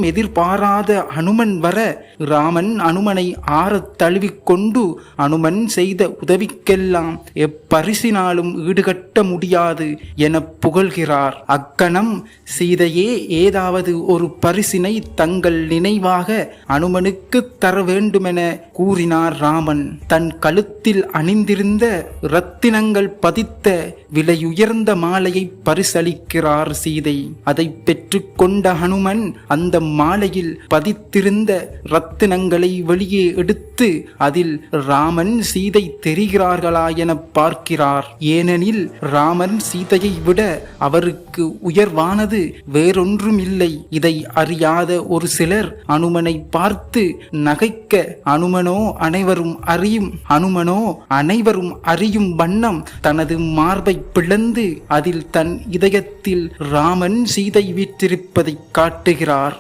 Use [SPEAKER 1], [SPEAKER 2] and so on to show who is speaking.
[SPEAKER 1] எதிர்பாராத அனுமன் வர ராமன் அனுமனை ஆறத் தழுவிக்கொண்டு அனுமன் செய்த உதவிக்கெல்லாம் எப்பரிசினாலும் ஈடுகட்ட முடியாது என புகழ்கிறார். அக்கணம் சீதையே ஏதாவது ஒரு பரிசினை தங்கள் நினைவாக அனுமனுக்கு தர வேண்டுமென கூறினார் ராமன். தன் கழுத்தில் அணிந்திருந்த இரத்தினங்கள் பதித்த விலையுயர்ந்த மாலையை பரிசளிக்கிறார் சீதை. அதை பெற்றுக்கொண்ட ஹனுமன் அந்த மாலையில் பதித்திருந்த ரத்தினங்களை வெளியே எடுத்து அதில் ராமன் சீதை தெரிகிறார்களா என பார்க்கிறார். ஏனெனில் ராமன் சீதையை விட அவருக்கு உயர்வானது வேறொன்றும் இல்லை. இதை அறியாத ஒரு சிலர் அனுமனை பார்த்து நகைக்க அனுமனோ அனைவரும் அறியும் வண்ணம் தனது மார்பை பிளந்து அதில் தன் இதயத்தில் ராமன் சீதை வீற்றிருப்பதை காட்டுகிறார்.